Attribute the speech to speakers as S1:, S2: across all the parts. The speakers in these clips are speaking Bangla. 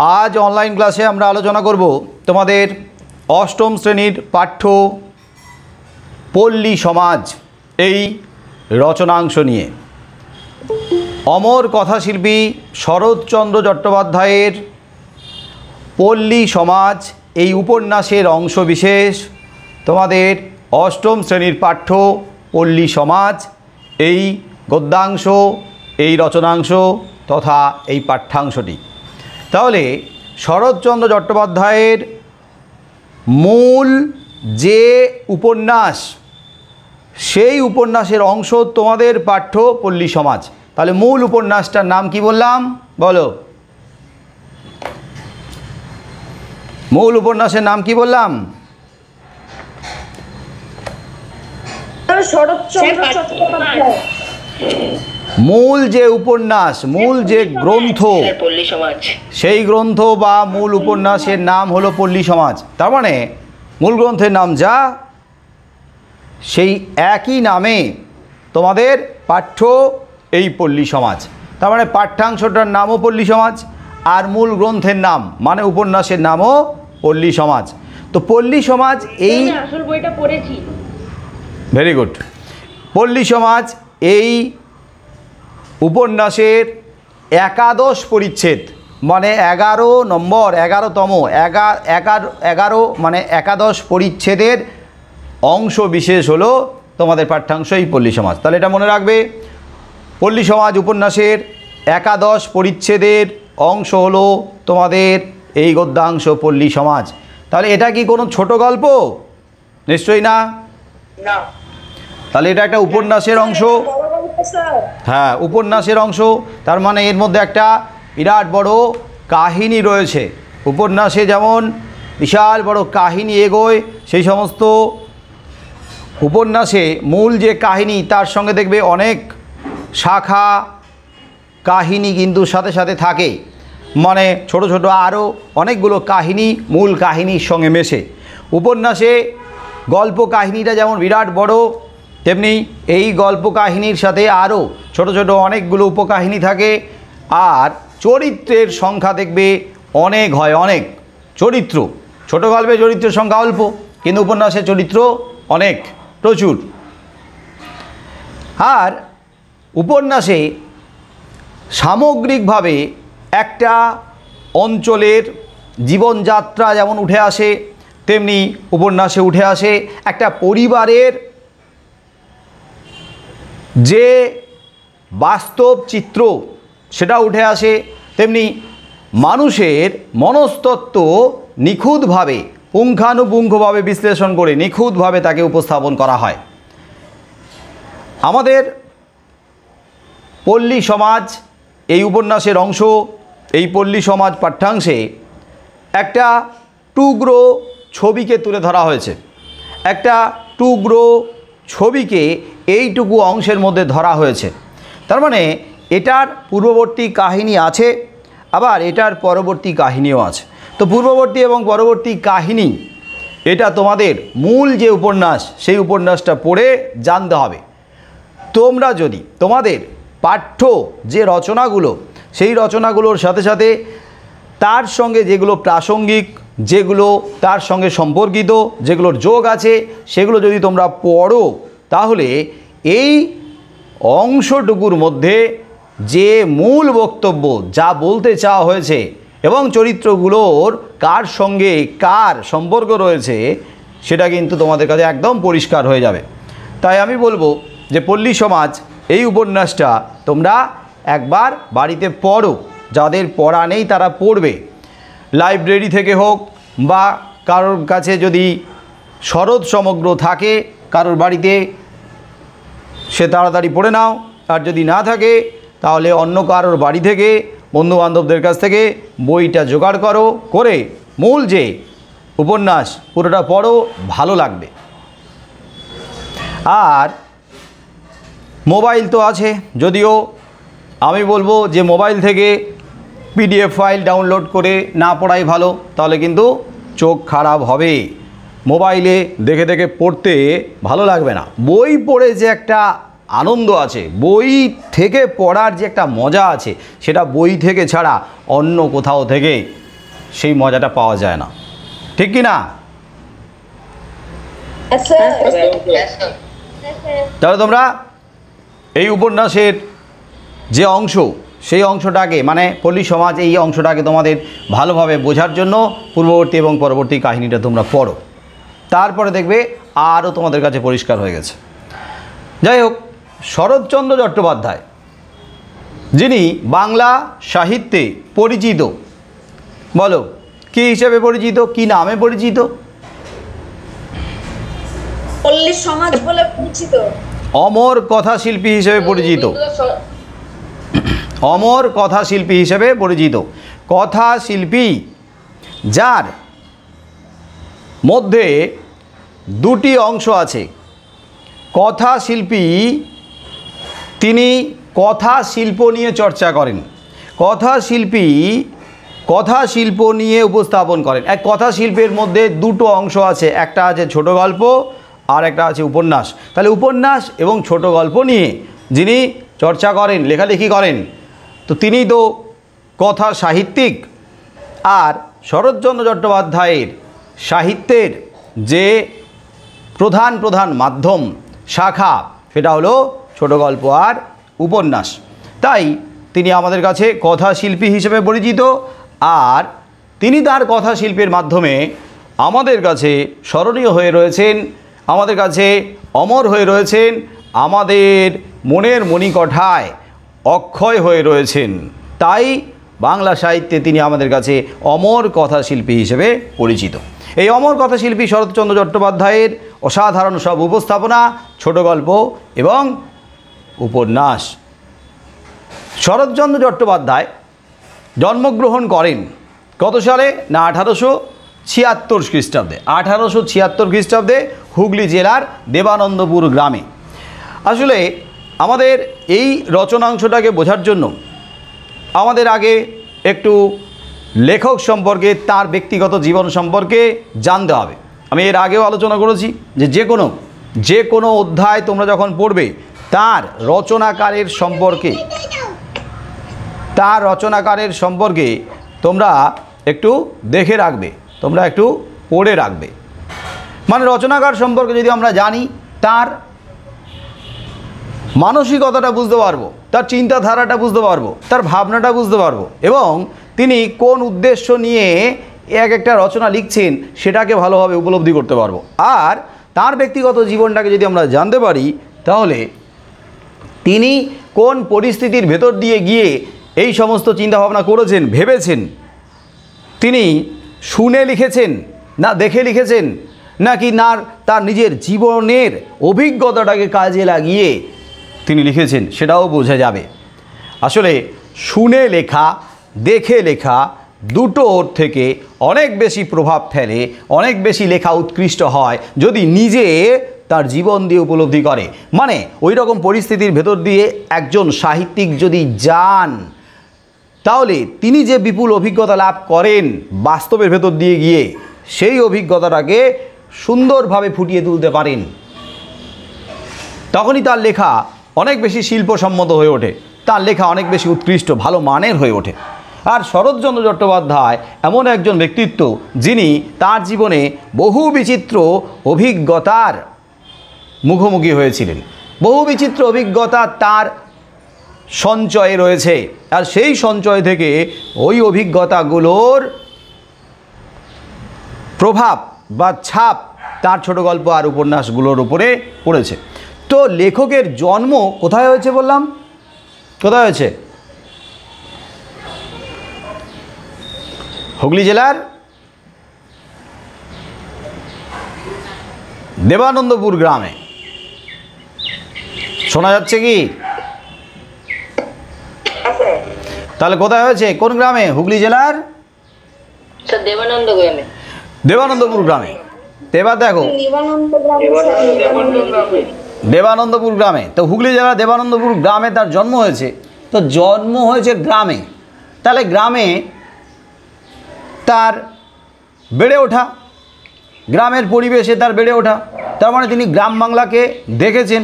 S1: आज ऑनलाइन क्लासे আমরা আলোচনা করব তোমাদের অষ্টম শ্রেণীর পাঠ্য পল্লী সমাজ এই রচনাংশ নিয়ে। অমর কথাশিল্পী শরৎচন্দ্র চট্টোপাধ্যায়ের পল্লী সমাজ এই উপন্যাসের অংশবিশেষ তোমাদের অষ্টম শ্রেণীর পাঠ্য পল্লী সমাজ এই গদ্যাংশ এই রচনাংশ তথা এই পাঠ্যাংশটি। তাহলে শরৎচন্দ্র চট্টোপাধ্যায়ের মূল যে উপন্যাস সেই উপন্যাসের অংশ তোমাদের পাঠ্য পল্লী সমাজ। তাহলে মূল উপন্যাসটার নাম কি বললাম বলো? মূল উপন্যাসের নাম কি বললাম? মূল যে উপন্যাস মূল যে গ্রন্থ সেই গ্রন্থ বা মূল উপন্যাসের নাম হলো পল্লী সমাজ। তার মানে মূল গ্রন্থের নাম যা সেই একই নামে তোমাদের পাঠ্য এই পল্লী সমাজ। তার মানে পাঠ্যাংশটার নামও পল্লী সমাজ আর মূল গ্রন্থের নাম মানে উপন্যাসের নামও পল্লী সমাজ। তো পল্লী সমাজ এই
S2: আসল বইটা পড়েছি।
S1: Very good. পল্লী সমাজ এই উপন্যাসের একাদশ পরিচ্ছেদ মানে 11 নম্বর 11তম 11 মানে একাদশ পরিচ্ছেদের অংশ বিশেষ হলো তোমাদের পাঠ্যাংশ এই পল্লী সমাজ। তাহলে এটা মনে রাখবে, পল্লী সমাজ উপন্যাসের একাদশ পরিচ্ছেদের অংশ হলো তোমাদের এই গদ্যাংশ পল্লী সমাজ। তাহলে এটা কি কোনো ছোট গল্প? নিশ্চয়ই না। তাহলে এটা একটা উপন্যাসের অংশ। হ্যাঁ, উপন্যাসের অংশ। তার মানে এর মধ্যে একটা বিরাট বড় কাহিনী রয়েছে। উপন্যাসে যেমন বিশাল বড় কাহিনী এগোয়, সেই সমস্ত উপন্যাসে মূল যে কাহিনী তার সঙ্গে দেখবে অনেক শাখা কাহিনী কিন্তু সাথে সাথে থাকে, মানে ছোট ছোট আরও অনেকগুলো কাহিনী মূল কাহিনীর সঙ্গে মেশে। উপন্যাসে গল্প কাহিনীটা যেমন বিরাট বড়, তেমনি এই গল্প কাহিনীর সাথে আরও ছোট ছোট অনেকগুলো উপকাহিনী থাকে। আর চরিত্রের সংখ্যা দেখবে অনেক হয়, অনেক চরিত্র। ছোট গল্পে চরিত্রের সংখ্যা অল্প, কিন্তু উপন্যাসের চরিত্র অনেক, প্রচুর। আর উপন্যাসে সামগ্রিকভাবে একটা অঞ্চলের জীবনযাত্রা যেমন উঠে আসে, তেমনি উপন্যাসে উঠে আসে একটা পরিবারের যে বাস্তব চিত্র সেটা উঠে আসে, তেমনি মানুষের মনস্তত্ত্ব নিখুঁতভাবে পুঙ্খানুপুঙ্খভাবে বিশ্লেষণ করে নিখুঁতভাবে তাকে উপস্থাপন করা হয়। আমাদের পল্লী সমাজ এই উপন্যাসের অংশ এই পল্লী সমাজ পাঠ্যাংশে একটা টুকরো ছবিকে তুলে ধরা হয়েছে। একটা টুকরো ছবিকে এইটুকু অংশের মধ্যে ধরা হয়েছে। তার মানে এটার পূর্ববর্তী কাহিনী আছে, আবার এটার পরবর্তী কাহিনীও আছে। তো পূর্ববর্তী এবং পরবর্তী কাহিনী এটা তোমাদের মূল যে উপন্যাস সেই উপন্যাসটা পড়ে জানতে হবে। তোমরা যদি তোমাদের পাঠ্য যে রচনাগুলো সেই রচনাগুলোর সাথে সাথে তার সঙ্গে যেগুলো প্রাসঙ্গিক, যেগুলো তার সঙ্গে সম্পর্কিত, যেগুলোর যোগ আছে সেগুলো যদি তোমরা পড়ো, তাহলে এই অংশটুকুর মধ্যে যে মূল বক্তব্য যা বলতে চাওয়া হয়েছে এবং চরিত্রগুলোর কার সঙ্গে কার সম্পর্ক রয়েছে সেটা কিন্তু তোমাদের কাছে একদম পরিষ্কার হয়ে যাবে। তাই আমি বলবো যে পল্লী সমাজ এই উপন্যাসটা তোমরা একবার বাড়িতে পড়ো। যাদের পড়া নেই তারা পড়বে, লাইব্রেরি থেকে হোক বা কারোর কাছে যদি শরৎ সমগ্র থাকে কারোর বাড়িতে সে তাড়াতাড়ি পড়ে নাও। আর যদি না থাকে তাহলে অন্য কারোর বাড়ি থেকে বন্ধুবান্ধবদের কাছ থেকে বইটা জোগাড় করো, করে মূল যে উপন্যাস পুরোটা পড়ো, ভালো লাগবে। আর মোবাইল তো আছে, যদিও আমি বলবো যে মোবাইল থেকে পিডিএফ ফাইল ডাউনলোড করে না পড়াই ভালো, তাহলে কিন্তু চোখ খারাপ হবে। মোবাইলে দেখে দেখে পড়তে ভালো লাগবে না। বই পড়ে যে একটা আনন্দ আছে, বই থেকে পড়ার যে একটা মজা আছে, সেটা বই থেকে ছাড়া অন্য কোথাও থেকে সেই মজাটা পাওয়া যায় না, ঠিক কি না? তাহলে তোমরা এই উপন্যাসের যে অংশ, সেই অংশটাকে মানে পল্লী সমাজ, এই অংশটাকে তোমাদের ভালোভাবে বোঝার জন্য পূর্ববর্তী এবং পরবর্তী কাহিনীটা তোমরা পড়ো, তারপরে দেখবে আরও তোমাদের কাছে পরিষ্কার হয়ে গেছে। যাই হোক, শরৎচন্দ্র চট্টোপাধ্যায় যিনি বাংলা সাহিত্যে পরিচিত, বলো কি হিসেবে পরিচিত, কি নামে পরিচিত?
S2: পল্লী সমাজ বলে পরিচিত।
S1: অমর কথাশিল্পী হিসেবে পরিচিত, অমর কথাশিল্পী হিসেবে পরিচিত। কথাশিল্পী যার মধ্যে দুটি অংশ আছে। কথাশিল্পী তিনি কথা শিল্প নিয়ে চর্চা করেন, কথাশিল্পী কথা শিল্প নিয়ে উপস্থাপন করেন। এক কথা শিল্পের মধ্যে দুটো অংশ আছে, একটা আছে ছোট গল্প আর একটা আছে উপন্যাস। তাহলে উপন্যাস এবং ছোট গল্প নিয়ে যিনি চর্চা করেন, লেখালেখি করেন, তো তিনি তো কথা সাহিত্যিক। আর শরৎচন্দ্র চট্টোপাধ্যায়ের সাহিত্যের যে প্রধান প্রধান মাধ্যম শাখা, সেটা হলো ছোট গল্প আর উপন্যাস। তাই তিনি আমাদের কাছে কথাশিল্পী হিসেবে পরিচিত, আর তিনি তার কথাশিল্পের মাধ্যমে আমাদের কাছে স্মরণীয় হয়ে রয়েছেন, আমাদের কাছে অমর হয়ে রয়েছেন, আমাদের মনের মণিকঠায় অক্ষয় হয়ে রয়েছেন। তাই বাংলা সাহিত্যে তিনি আমাদের কাছে অমর কথাশিল্পী হিসেবে পরিচিত। এই অমর কথাশিল্পী শরৎচন্দ্র চট্টোপাধ্যায়ের অসাধারণ সব উপস্থাপনা, ছোট গল্প এবং উপন্যাস। শরৎচন্দ্র চট্টোপাধ্যায় জন্মগ্রহণ করেন কত সালে? না 1876 খ্রিস্টাব্দে। 1876 খ্রিস্টাব্দে হুগলি জেলার দেবানন্দপুর গ্রামে। আসলে আমাদের এই রচনাংশটাকে বোঝার জন্য আমাদের আগে একটু লেখক সম্পর্কে, তার ব্যক্তিগত জীবন সম্পর্কে জানতে হবে। আমি এর আগেও আলোচনা করেছি যে যে কোনো অধ্যায় তোমরা যখন পড়বে তার রচনাকারের সম্পর্কে তোমরা একটু দেখে রাখবে, তোমরা একটু পড়ে রাখবে। মানে রচনাকার সম্পর্কে যদি আমরা জানি, তার মানসিকতাটা বুঝতে পারবো, তার চিন্তাধারাটা বুঝতে পারবো, তার ভাবনাটা বুঝতে পারবো, এবং তিনি কোন উদ্দেশ্য নিয়ে এক একটা রচনা লিখছেন সেটাকে ভালোভাবে উপলব্ধি করতে পারবো। আর তার ব্যক্তিগত জীবনটাকে যদি আমরা জানতে পারি, তাহলে তিনি কোন পরিস্থিতির ভেতর দিয়ে গিয়ে এই সমস্ত চিন্তাভাবনা করেছেন, ভেবেছেন, তিনি শুনে লিখেছেন না দেখে লিখেছেন, নাকি না তার নিজের জীবনের অভিজ্ঞতাটাকে কাজে লাগিয়ে তিনি লিখেছেন, সেটাও বোঝা যাবে। আসলে শুনে লেখা, দেখে লেখা দুটোর থেকে অনেক বেশি প্রভাব ফেলে, অনেক বেশি লেখা উৎকৃষ্ট হয় যদি নিজে তার জীবন দিয়ে উপলব্ধি করে। মানে ওই রকম পরিস্থিতির ভেতর দিয়ে একজন সাহিত্যিক যদি যান, তাহলে তিনি যে বিপুল অভিজ্ঞতা লাভ করেন বাস্তবের ভেতর দিয়ে গিয়ে, সেই অভিজ্ঞতাটাকে সুন্দরভাবে ফুটিয়ে তুলতে পারেন। তখনই তার লেখা অনেক বেশি শিল্পসম্মত হয়ে ওঠে, তার লেখা অনেক বেশি উৎকৃষ্ট, ভালো মানের হয়ে ওঠে। আর শরৎচন্দ্র চট্টোপাধ্যায় এমন একজন ব্যক্তিত্ব যিনি তার জীবনে বহু বিচিত্র অভিজ্ঞতার মুখোমুখি হয়েছিলেন, বহু বিচিত্র অভিজ্ঞতা তার সঞ্চয়ে রয়েছে। আর সেই সঞ্চয় থেকে ওই অভিজ্ঞতাগুলোর প্রভাব বা ছাপ তার ছোট গল্প আর উপন্যাসগুলোর উপরে পড়েছে। তো লেখকের জন্ম কোথায় হয়েছে বললাম? কোথায় হয়েছে? হুগলি জেলার দেবানন্দপুর গ্রামে। শোনা যাচ্ছে কি? তাহলে কোথায় হয়েছে, কোন গ্রামে? হুগলি জেলার দেবানন্দপুর গ্রামে। এবার দেখো, দেবানন্দপুর গ্রামে। তো হুগলি জেলার দেবানন্দপুর গ্রামে তার জন্ম হয়েছে। তো জন্ম হয়েছে গ্রামে, তাহলে গ্রামে তার বেড়ে ওঠা, গ্রামের পরিবেশে তার বেড়ে ওঠা। তার মানে তিনি গ্রাম বাংলাকে দেখেছেন,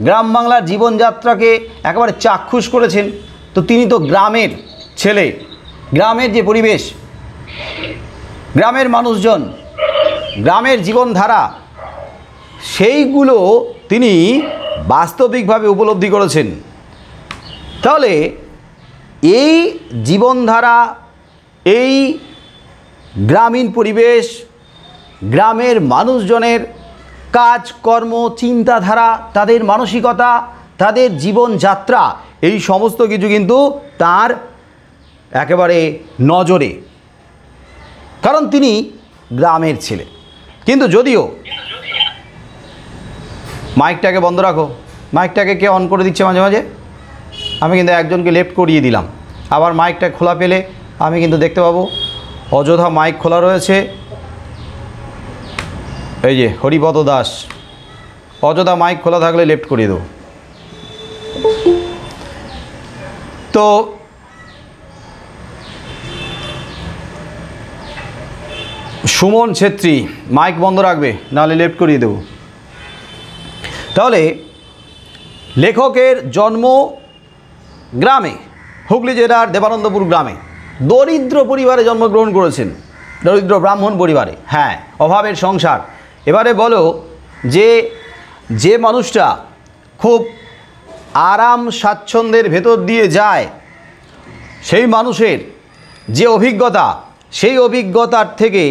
S1: গ্রাম বাংলার জীবনযাত্রাকে একেবারে চাক্ষুষ করেছেন। তো তিনি তো গ্রামের ছেলে, গ্রামের যে পরিবেশ গ্রামের মানুষজন, গ্রামের জীবনধারা, সেইগুলো তিনি বাস্তবিকভাবে উপলব্ধি করেছেন। তাহলে এই জীবনধারা, এই গ্রামীণ পরিবেশ, গ্রামের মানুষজনের কাজকর্ম, চিন্তাধারা, তাদের মানসিকতা, তাদের জীবনযাত্রা, এই সমস্ত কিছু কিন্তু তার একেবারে নজরে, কারণ তিনি গ্রামের ছেলে। কিন্তু যদিও মাইকটাকে বন্ধ রাখো, মাইকটাকে কে অন করে দিচ্ছে মাঝে মাঝে? আমি কিন্তু একজনকে লেফট করিয়ে দিলাম, আবার মাইকটা খোলা পেলে আমি কিন্তু দেখতে পাবো অযথা মাইক খোলা রয়েছে। এই যে হরিপদ দাস, অযথা মাইক খোলা থাকলে লেফট করিয়ে দেবো। তো সুমন ছেত্রী মাইক বন্ধ রাখবে, নাহলে লেফট করিয়ে দেবো। তাহলে লেখকের জন্ম গ্রামে, হুগলি জেলার দেবানন্দপুর গ্রামে, দরিদ্র পরিবারে জন্মগ্রহণ করেছেন, দরিদ্র ব্রাহ্মণ পরিবারে। হ্যাঁ, অভাবের সংসার। এবারে বলো যে মানুষটা খুব আরাম স্বাচ্ছন্দ্যের ভেতর দিয়ে যায়, সেই মানুষের যে অভিজ্ঞতা, সেই অভিজ্ঞতার থেকে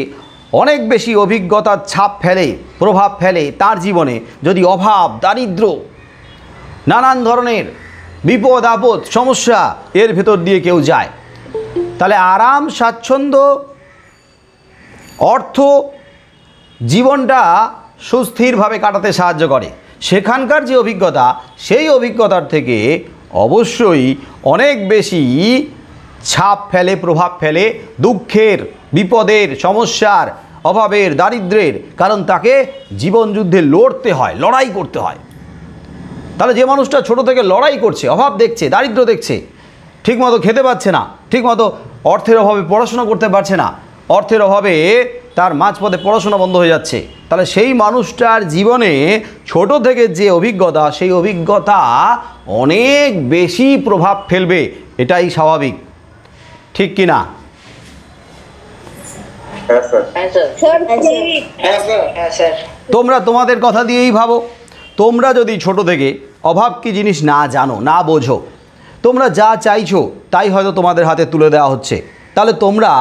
S1: অনেক বেশি অভিজ্ঞতার ছাপ ফেলে, প্রভাব ফেলে তার জীবনে, যদি অভাব, দারিদ্র, নানান ধরনের বিপদ আপদ, সমস্যা এর ভেতর দিয়ে কেউ যায়, তাহলে আরাম স্বাচ্ছন্দ্য, অর্থ, জীবনটা সুস্থিরভাবে কাটাতে সাহায্য করে। সেখানকার যে অভিজ্ঞতা, সেই অভিজ্ঞতার থেকে অবশ্যই অনেক বেশি ছাপ ফেলে, প্রভাব ফেলে দুঃখের, বিপদের, সমস্যার, অভাবের, দারিদ্র্যের, কারণ তাকে জীবনযুদ্ধে লড়তে হয়, লড়াই করতে হয়। তাহলে যে মানুষটা ছোট থেকে লড়াই করছে, অভাব দেখছে, দারিদ্র্য দেখছে, ঠিকমতো খেতে পাচ্ছে না, ঠিকমতো অর্থের অভাবে পড়াশোনা করতে পারছে না, অর্থের অভাবে তার মাঝপথে পড়াশোনা বন্ধ হয়ে যাচ্ছে, তাহলে সেই মানুষটার জীবনে ছোট থেকে যে অভিজ্ঞতা, সেই অভিজ্ঞতা অনেক বেশি প্রভাব ফেলবে, এটাই স্বাভাবিক। ঠিক কি না? তোমরা তোমাদের কথা দিয়েই ভাবো। তোমরা যদি ছোট থেকে অভাব কি জিনিস না জানো, না বোঝো, তোমরা যা চাইছো তাই হয়তো তোমাদের হাতে তুলে দেওয়া হচ্ছে, তাহলে তোমরা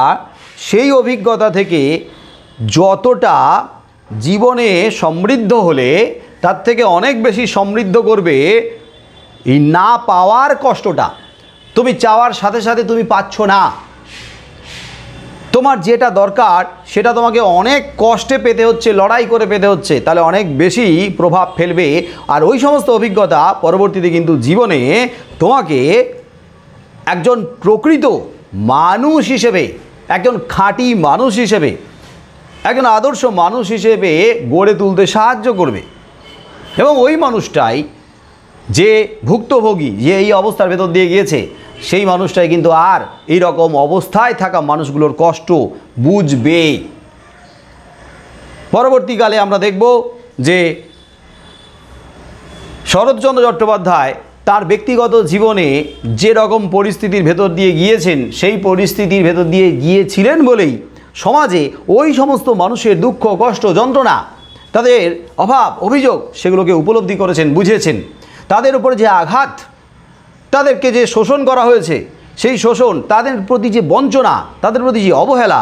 S1: সেই অভিজ্ঞতা থেকে যতটা জীবনে সমৃদ্ধ হলে, তার থেকে অনেক বেশি সমৃদ্ধ করবে এই না পাওয়ার কষ্টটা। তুমি চাওয়ার সাথে সাথে তুমি পাচ্ছ না, তোমার যেটা দরকার সেটা তোমাকে অনেক কষ্টে পেতে হচ্ছে, লড়াই করে পেতে হচ্ছে, তাহলে অনেক বেশি প্রভাব ফেলবে। আর ওই সমস্ত অভিজ্ঞতা পরবর্তীতে কিন্তু জীবনে তোমাকে একজন প্রকৃত মানুষ হিসেবে, একজন খাঁটি মানুষ হিসেবে, একজন আদর্শ মানুষ হিসেবে গড়ে তুলতে সাহায্য করবে। এবং ওই মানুষটাই, যে ভুক্তভোগী, যে এই অবস্থার ভেতর দিয়ে গিয়েছে, সেই মানুষটাই কিন্তু আর এই রকম অবস্থায় থাকা মানুষগুলোর কষ্ট বুঝবে। পরবর্তীকালে আমরা দেখব যে শরৎচন্দ্র চট্টোপাধ্যায় তার ব্যক্তিগত জীবনে যে রকম পরিস্থিতির ভেতর দিয়ে গিয়েছেন, সেই পরিস্থিতির ভেতর দিয়ে গিয়েছিলেন বলেই সমাজে ওই সমস্ত মানুষের দুঃখ, কষ্ট, যন্ত্রণা, তাদের অভাব, অভিযোগ, সেগুলোকে উপলব্ধি করেছেন, বুঝেছেন। তাদের উপরে যে আঘাত, তাদেরকে যে শোষণ করা হয়েছে, সেই শোষণ, তাদের প্রতি যে বঞ্চনা, তাদের প্রতি যে অবহেলা,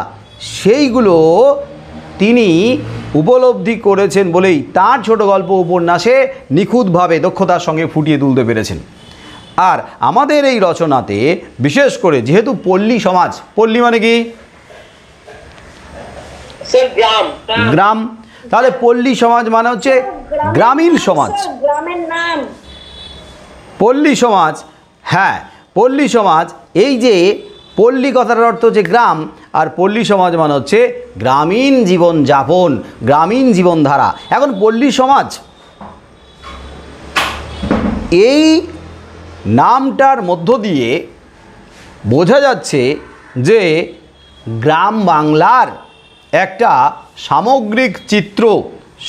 S1: সেইগুলো তিনি উপলব্ধি করেছেন বলেই তার ছোট গল্প উপন্যাসে নিখুঁতভাবে, দক্ষতার সঙ্গে ফুটিয়ে তুলতে পেরেছেন। আর আমাদের এই রচনাতে বিশেষ করে, যেহেতু পল্লী সমাজ, পল্লী মানে কি? গ্রাম। তাহলে পল্লী সমাজ মানে হচ্ছে গ্রামীণ সমাজ,
S2: গ্রামের নাম
S1: পল্লী সমাজ। হ্যাঁ, পল্লী সমাজ, এই যে পল্লী কথার অর্থ হচ্ছে গ্রাম, আর পল্লী সমাজ মানে হচ্ছে গ্রামীণ জীবনযাপন, গ্রামীণ জীবনধারা। এখন পল্লী সমাজ, এই নামটার মধ্য দিয়ে বোঝা যাচ্ছে যে গ্রাম বাংলার একটা সামগ্রিক চিত্র,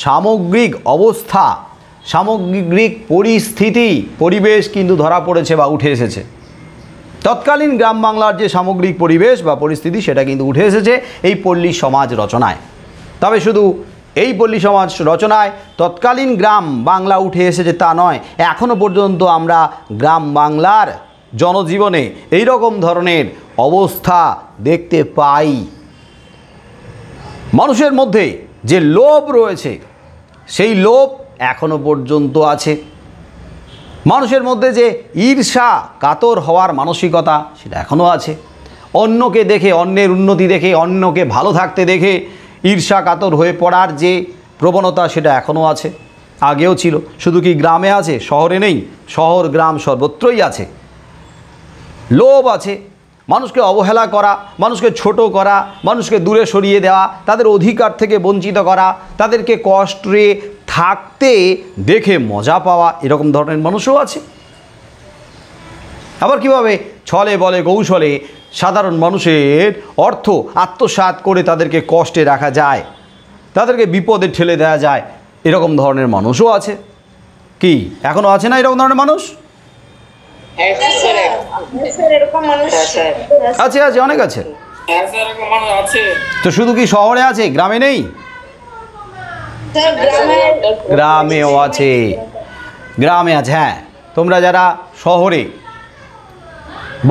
S1: সামগ্রিক অবস্থা, সামগ্রিক পরিস্থিতি, পরিবেশ কিন্তু ধরা পড়েছে বা উঠে এসেছে। তৎকালীন গ্রাম বাংলার যে সামগ্রিক পরিবেশ বা পরিস্থিতি সেটা কিন্তু উঠে এসেছে এই পল্লী সমাজ রচনায়। তবে শুধু এই পল্লী সমাজ রচনায় তৎকালীন গ্রাম বাংলা উঠে এসেছে তা নয়, এখনও পর্যন্ত আমরা গ্রাম বাংলার জনজীবনে এই রকম ধরনের অবস্থা দেখতে পাই। মানুষের মধ্যে যে লোভ রয়েছে সেই লোভ এখনও পর্যন্ত আছে। মানুষের মধ্যে যে ঈর্ষা কাতর হওয়ার মানসিকতা সেটা এখনও আছে। অন্যকে দেখে, অন্যের উন্নতি দেখে, অন্যকে ভালো থাকতে দেখে ঈর্ষা কাতর হয়ে পড়ার যে প্রবণতা সেটা এখনও আছে, আগেও ছিল। শুধু কি গ্রামে আছে, শহরে নেই? শহর গ্রাম সর্বত্রই আছে। লোভ আছে, মানুষকে অবহেলা করা, মানুষকে ছোট করা, মানুষকে দূরে সরিয়ে দেওয়া, তাদের অধিকার থেকে বঞ্চিত করা, তাদেরকে কষ্টে থাকতে দেখে মজা পাওয়া, এরকম ধরনের মানুষও আছে। আবার কীভাবে ছলে বলে কৌশলে সাধারণ মানুষের অর্থ আত্মসাৎ করে তাদেরকে কষ্টে রাখা যায়, তাদেরকে বিপদে ঠেলে দেওয়া যায়, এরকম ধরনের মানুষও আছে। কি এখনও আছে না এরকম ধরনের মানুষ? আছে, আছে, অনেক আছে। তো শুধু কি শহরে আছে, গ্রামে নেই? গ্রামেও আছে, গ্রামে আছে। হ্যাঁ, তোমরা যারা শহরে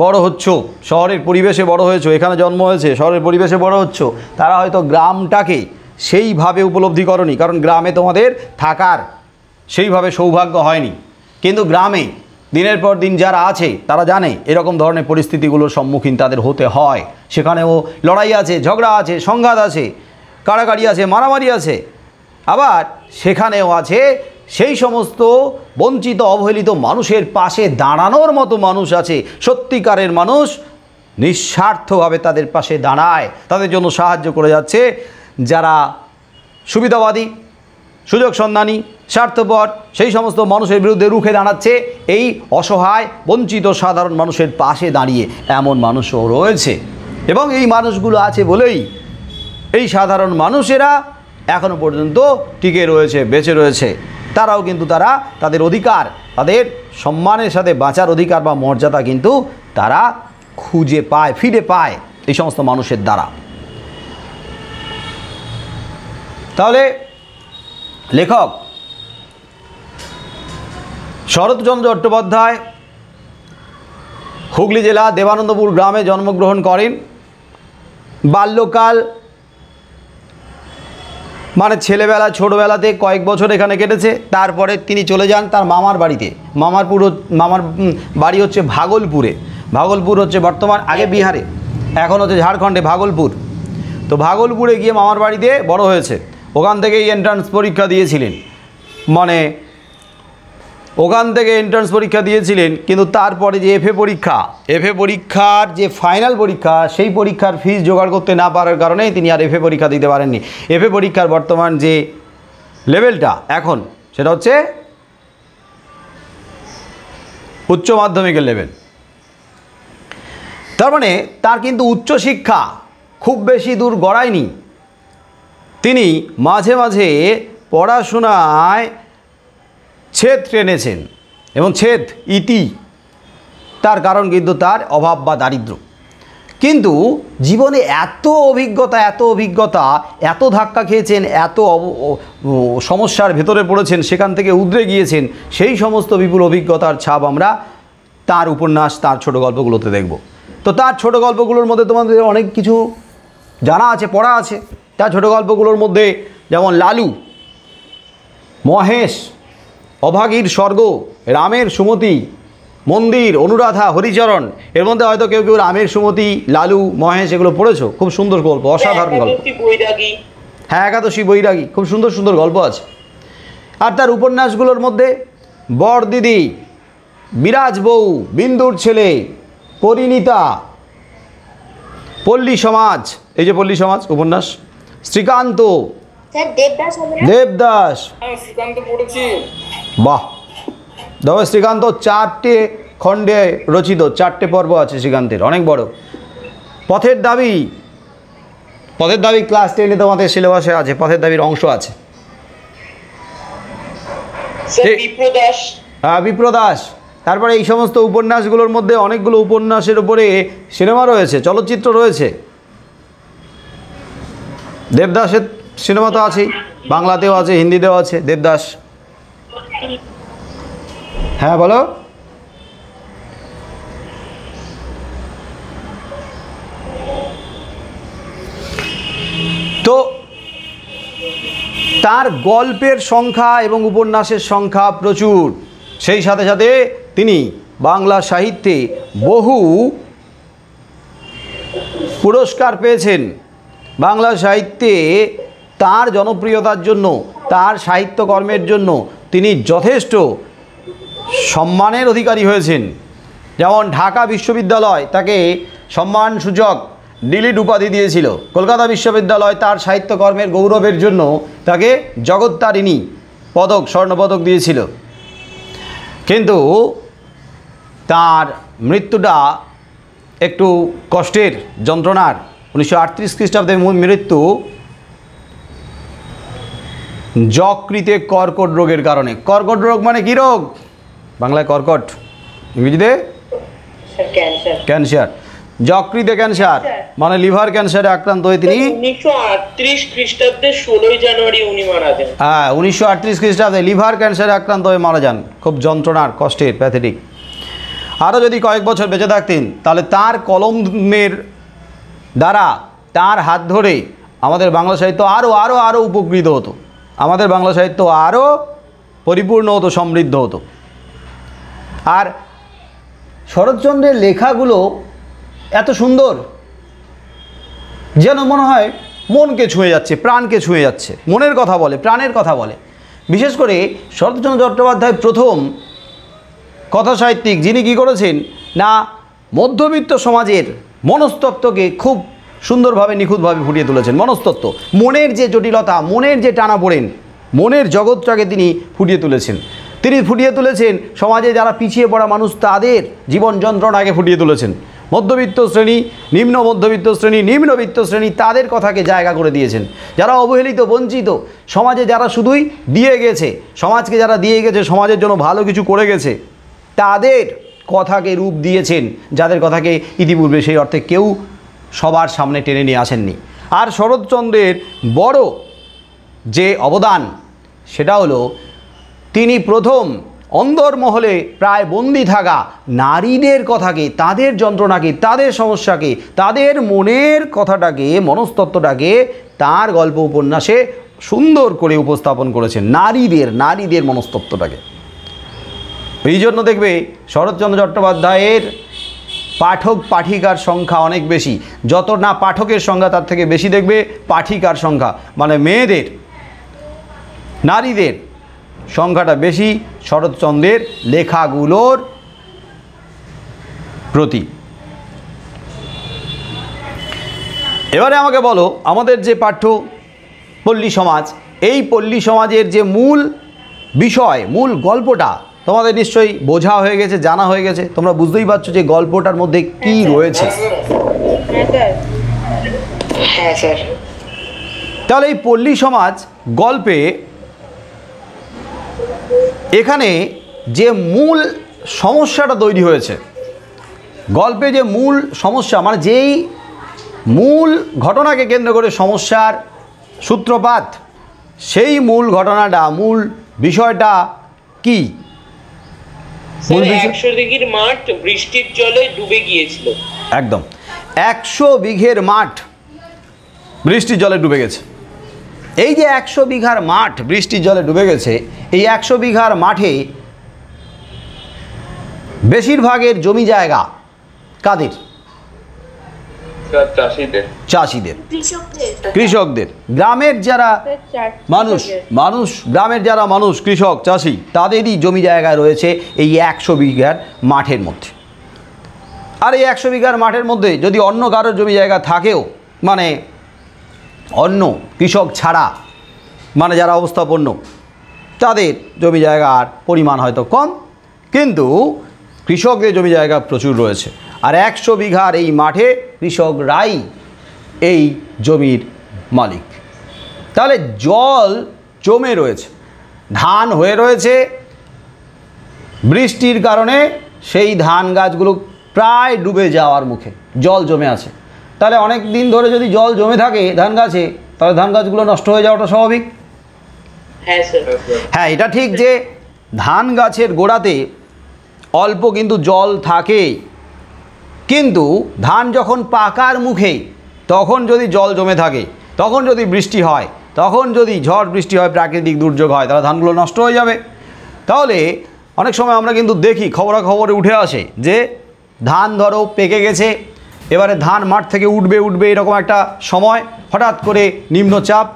S1: বড় হচ্ছ, শহরের পরিবেশে বড় হয়েছো, এখানে জন্ম হয়েছে, শহরের পরিবেশে বড় হচ্ছ, তারা হয়তো গ্রামটাকে সেইভাবে উপলব্ধি করনি, কারণ গ্রামে তোমাদের থাকার সেইভাবে সৌভাগ্য হয়নি। কিন্তু গ্রামে দিনের পর দিন যারা আছে তারা জানে এরকম ধরনের পরিস্থিতিগুলোর সম্মুখীন তাদের হতে হয়। সেখানেও লড়াই আছে, ঝগড়া আছে, সংঘাত আছে, কাড়াকাড়ি আছে, মারামারি আছে। আবার সেখানেও আছে সেই সমস্ত বঞ্চিত অবহেলিত মানুষের পাশে দাঁড়ানোর মতো মানুষ আছে। সত্যিকারের মানুষ নিঃস্বার্থভাবে তাদের পাশে দাঁড়ায়, তাদের জন্য সাহায্য করে যাচ্ছে। যারা সুবিধাবাদী, সুযোগ সন্ধানী, স্বার্থপর, সেই সমস্ত মানুষের বিরুদ্ধে রুখে দাঁড়াচ্ছে এই অসহায় বঞ্চিত সাধারণ মানুষের পাশে দাঁড়িয়ে, এমন মানুষও রয়েছে। এবং এই মানুষগুলো আছে বলেই এই সাধারণ মানুষেরা এখনও পর্যন্ত টিকে রয়েছে, বেঁচে রয়েছে। তারাও কিন্তু তাদের অধিকার, তাদের সম্মানের সাথে বাঁচার অধিকার বা মর্যাদা কিন্তু তারা খুঁজে পায়, ফিরে পায় এই সমস্ত মানুষের দ্বারা। তাহলে লেখক শরৎচন্দ্র চট্টোপাধ্যায় হুগলি জেলা দেবানন্দপুর গ্রামে জন্মগ্রহণ করেন। বাল্যকাল মানে ছেলেবেলা, ছোটোবেলাতে কয়েক বছর এখানে কেটেছে। তারপরে তিনি চলে যান তার মামার বাড়িতে। মামার বাড়ি হচ্ছে ভাগলপুরে। ভাগলপুর হচ্ছে বর্তমান, আগে বিহারে, এখন হচ্ছে ঝাড়খণ্ডে ভাগলপুর। তো ভাগলপুরে গিয়ে মামার বাড়িতে বড় হয়েছে। ওখান থেকেই এন্ট্রান্স পরীক্ষা দিয়েছিলেন, মানে ওখান থেকে এন্ট্রান্স পরীক্ষা দিয়েছিলেন। কিন্তু তারপরে যে এফএ পরীক্ষার যে ফাইনাল পরীক্ষা, সেই পরীক্ষার ফিস জোগাড় করতে না পারার কারণে তিনি আর এফএ পরীক্ষা দিতে পারেননি। এফএ পরীক্ষার বর্তমান যে লেভেলটা এখন, সেটা হচ্ছে উচ্চ মাধ্যমিকের লেভেল। তার মানে তার কিন্তু উচ্চশিক্ষা খুব বেশি দূর গড়ায়নি। তিনি মাঝে মাঝে পড়াশোনায় ছেদ টেনেছেন, এবং ছেদ ইতি, তার কারণ কিন্তু তার অভাব বা দারিদ্র্য। কিন্তু জীবনে এত অভিজ্ঞতা, এত ধাক্কা খেয়েছেন, এত সমস্যার ভেতরে পড়েছেন, সেখান থেকে উদ্রে গিয়েছেন। সেই সমস্ত বিপুল অভিজ্ঞতার ছাপ আমরা তার উপন্যাস, তার ছোট গল্পগুলোতে দেখব। তো তার ছোট গল্পগুলোর মধ্যে তোমাদের অনেক কিছু জানা আছে, পড়া আছে। তার ছোট গল্পগুলোর মধ্যে যেমন লালু, মহেশ, অভাগীর স্বর্গ, রামের সুমতি, মন্দির, অনুরাধা, হরিচরণ, এর মধ্যে হয়তো কেউ কেউ রামের সুমতি, লালু, মহেশ এগুলো পড়েছো। খুব সুন্দর গল্প, অসাধারণ গল্প। হ্যাঁ, একাদশী বৈরাগী, খুব সুন্দর সুন্দর গল্প আছে। আর তার উপন্যাসগুলোর মধ্যে বরদিদি, বিরাজ বউ, বিন্দুর ছেলে, পরিণীতা, পল্লী সমাজ, এই যে পল্লী সমাজ উপন্যাস, শ্রীকান্ত, দেবদাস, বাহ, তবে শ্রীকান্ত 4টে খণ্ডে রচিত, 4টে পর্ব আছে শ্রীকান্তের, অনেক বড়। পথের দাবি ক্লাস 10-এ তোমাদের সিলেবাসে আছে, পথের দাবির অংশ আছে। বিপ্রদাস, তারপরে এই সমস্ত উপন্যাসগুলোর মধ্যে অনেকগুলো উপন্যাসের উপরে সিনেমা রয়েছে, চলচ্চিত্র রয়েছে। দেবদাসের সিনেমা তো আছেই, বাংলাতেও আছে, হিন্দিতেও আছে দেবদাস। হ্যাঁ বলো। তো তার গল্পের সংখ্যা এবং উপন্যাসের সংখ্যা প্রচুর। সেই সাথে সাথে তিনি বাংলা সাহিত্যে বহু পুরস্কার পেয়েছেন। বাংলা সাহিত্যে তার জনপ্রিয়তার জন্য, তার সাহিত্যকর্মের জন্য তিনি যথেষ্ট সম্মানের অধিকারী হয়েছেন। যেমন ঢাকা বিশ্ববিদ্যালয় তাকে সম্মানসূচক ডিলিট উপাধি দিয়েছিল, কলকাতা বিশ্ববিদ্যালয় তার সাহিত্যকর্মের গৌরবের জন্য তাকে জগত্তারিণী পদক, স্বর্ণপদক দিয়েছিল। কিন্তু তার মৃত্যুটা একটু কষ্টের, যন্ত্রণার। 1938 খ্রিস্টাব্দে মৃত্যু যকৃতে কর্কট রোগের কারণে। কর্কট রোগ মানে কী রোগ? বাংলায় কর্কট, ইংরেজিতে ক্যান্সার। যকৃতে ক্যান্সার মানে লিভার ক্যান্সারে আক্রান্ত হয়ে তিনি
S3: 1938 খ্রিস্টাব্দে 16 জানুয়ারি উনি মারা যান।
S1: হ্যাঁ, 1938 খ্রিস্টাব্দে লিভার ক্যান্সারে আক্রান্ত হয়ে মারা যান। খুব যন্ত্রণার, কষ্টের, প্যাথেটিক। আরও যদি কয়েক বছর বেঁচে থাকতেন তাহলে তার কলমের দ্বারা, তার হাত ধরে আমাদের বাংলা সাহিত্য আরও উপকৃত হতো, আমাদের বাংলা সাহিত্য আরও পরিপূর্ণ হতো, সমৃদ্ধ হতো। আর শরৎচন্দ্রের লেখাগুলো এত সুন্দর, যেন মনে হয় মনকে ছুঁয়ে যাচ্ছে, প্রাণকে ছুঁয়ে যাচ্ছে, মনের কথা বলে, প্রাণের কথা বলে। বিশেষ করে শরৎচন্দ্র চট্টোপাধ্যায় প্রথম কথাসাহিত্যিক যিনি কী করেছেন না, মধ্যবিত্ত সমাজের মনস্তত্ত্বকে খুব সুন্দরভাবে, নিখুঁতভাবে ফুটিয়ে তুলেছেন। মনস্তত্ত্ব, মনের যে জটিলতা, মনের যে টানাপোড়েন, মনের জগৎটাকে তিনি ফুটিয়ে তুলেছেন। তিনি ফুটিয়ে তুলেছেন সমাজে যারা পিছিয়ে পড়া মানুষ, তাদের জীবন যন্ত্রণাকে ফুটিয়ে তুলেছেন। মধ্যবিত্ত শ্রেণী, নিম্ন মধ্যবিত্ত শ্রেণী, নিম্নবিত্ত শ্রেণী, তাদের কথাকে জায়গা করে দিয়েছেন। যারা অবহেলিত, বঞ্চিত, সমাজে যারা শুধুই দিয়ে গেছে, সমাজকে যারা দিয়ে গেছে, সমাজের জন্য ভালো কিছু করে গেছে, তাদের কথাকে রূপ দিয়েছেন, যাদের কথাকে ইতিপূর্বে সেই অর্থে কেউ সবার সামনে টেনে নিয়ে আসেননি। আর শরৎচন্দ্রের বড় যে অবদান সেটা হলো তিনি প্রথম অন্দরমহলে প্রায় বন্দি থাকা নারীদের কথাকে, তাদের যন্ত্রণাকে, তাদের সমস্যাকে, তাদের মনের কথাটাকে, মনস্তত্ত্বটাকে তার গল্প উপন্যাসে সুন্দর করে উপস্থাপন করেছেন। নারীদের মনস্তত্ত্বটাকে। এই জন্য দেখবে শরৎচন্দ্র চট্টোপাধ্যায়ের পাঠক পাঠিকার সংখ্যা অনেক বেশি। যত না পাঠকের সংখ্যা, তার থেকে বেশি দেখবে পাঠিকার সংখ্যা, মানে মেয়েদের, নারীদের সংখ্যাটা বেশি শরৎচন্দ্রের লেখাগুলোর প্রতি। এবারে আমাকে বলো, আমাদের যে পাঠ্য পল্লী সমাজ, এই পল্লী সমাজের যে মূল বিষয়, মূল গল্পটা তোমাদের নিশ্চয়ই বোঝা হয়ে গেছে, জানা হয়ে গেছে। তোমরা বুঝতেই পারছো যে গল্পটার মধ্যে কি রয়েছে।
S3: হ্যাঁ স্যার।
S1: তাহলে এই পল্লী সমাজ গল্পে এখানে যে মূল সমস্যাটা তৈরি হয়েছে, গল্পে যে মূল সমস্যা, মানে যেই মূল ঘটনাকে কেন্দ্র করে সমস্যার সূত্রপাত, সেই মূল ঘটনাটা, মূল বিষয়টা কি?
S3: 100 বিঘের মাঠ বৃষ্টির জলে ডুবে গিয়েছিল।
S1: একদম 100 বিঘের মাঠ বৃষ্টির জলে ডুবে গেছে। এই যে 100 বিঘার মাঠ বৃষ্টির জলে ডুবে গেছে, এই 100 বিঘার মাঠে বেশিরভাগের জমি জায়গা কাদের? চাষিদের, কৃষকদের। গ্রামের যারা মানুষ, কৃষক, চাষি, তাদেরই জমি জায়গা রয়েছে এই 100 বিঘার মাঠের মধ্যে। আর এই 100 বিঘার মাঠের মধ্যে যদি অন্য কারোর জমি জায়গা থাকেও, মানে অন্য কৃষক ছাড়া, মানে যারা অবস্থাপন্ন, তাদের জমি জায়গার পরিমাণ হয়তো কম, কিন্তু কৃষকদের জমি জায়গা প্রচুর রয়েছে। আর 100 বিঘার এই মাঠে কৃষকরাই এই জমির মালিক। তাহলে জল জমে রয়েছে, ধান হয়ে রয়েছে, বৃষ্টির কারণে সেই ধান গাছগুলো প্রায় ডুবে যাওয়ার মুখে, জল জমে আছে। তাহলে অনেক দিন ধরে যদি জল জমে থাকে ধান গাছে, তাহলে ধান গাছগুলো নষ্ট হয়ে যাওয়াটা স্বাভাবিক।
S3: হ্যাঁ স্যার।
S1: হ্যাঁ, এটা ঠিক যে ধান গাছের গোড়াতে অল্প কিন্তু জল থাকে, কিন্তু ধান যখন পাকার মুখে তখন যদি জল জমে থাকে, তখন যদি বৃষ্টি হয়, তখন যদি ঝড় বৃষ্টি হয়, প্রাকৃতিক দুর্যোগ হয়, তাহলে ধানগুলো নষ্ট হয়ে যাবে। তাহলে অনেক সময় আমরা কিন্তু দেখি খবরাখবরে উঠে আসে যে ধান ধরো পেকে গেছে, এবারে ধান মাঠ থেকে উঠবে এরকম একটা সময় হঠাৎ করে নিম্নচাপ,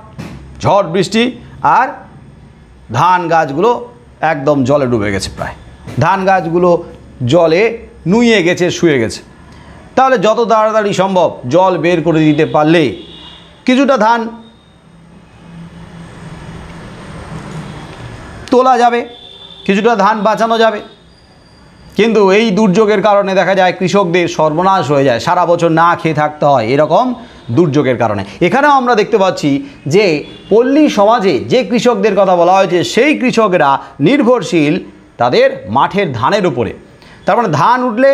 S1: ঝড় বৃষ্টি, আর ধান গাছগুলো একদম জলে ডুবে গেছে, প্রায় ধান গাছগুলো জলে নুয়ে গেছে, শুয়ে গেছে। তাহলে যত তাড়াতাড়ি সম্ভব জল বের করে দিতে পারলে কিছুটা ধান তোলা যাবে, কিছুটা ধান বাঁচানো যাবে। কিন্তু এই দুর্যোগের কারণে দেখা যায় কৃষকদের সর্বনাশ হয়ে যায়, সারা বছর না খেয়ে থাকতে হয় এরকম দুর্যোগের কারণে। এখানেও আমরা দেখতে পাচ্ছি যে পল্লী সমাজে যে কৃষকদের কথা বলা হয়েছে, সেই কৃষকরা নির্ভরশীল তাদের মাঠের ধানের উপরে। তার মানে ধান উঠলে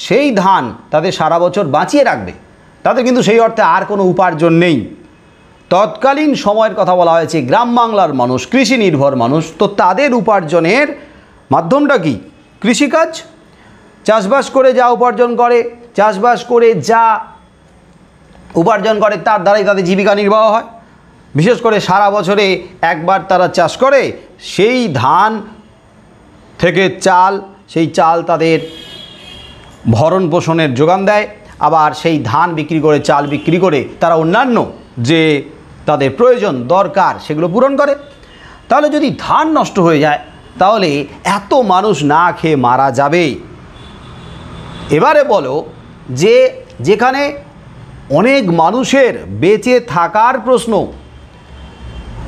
S1: সেই ধান তাদের সারা বছর বাঁচিয়ে রাখবে, তাদের কিন্তু সেই অর্থে আর কোনো উপার্জন নেই। তৎকালীন সময়ের কথা বলা হয়েছে, গ্রাম বাংলার মানুষ কৃষি নির্ভর মানুষ, তো তাদের উপার্জনের মাধ্যমটা কি? কৃষিকাজ। চাষবাস করে যা উপার্জন করে, চাষবাস করে যা উপার্জন করে তার দ্বারাই তাদের জীবিকা নির্বাহ হয়। বিশেষ করে সারা বছরে একবার তারা চাষ করে, সেই ধান থেকে চাল, সেই চাল তাদের ভরণ পোষণের যোগান দেয়। আবার সেই ধান বিক্রি করে, চাল বিক্রি করে তারা অন্যান্য যে তাদের প্রয়োজন দরকার সেগুলো পূরণ করে। তাহলে যদি ধান নষ্ট হয়ে যায়, তাহলে এত মানুষ না খেয়ে মারা যাবে। এবারে বলো যে যেখানে অনেক মানুষের বেঁচে থাকার প্রশ্ন,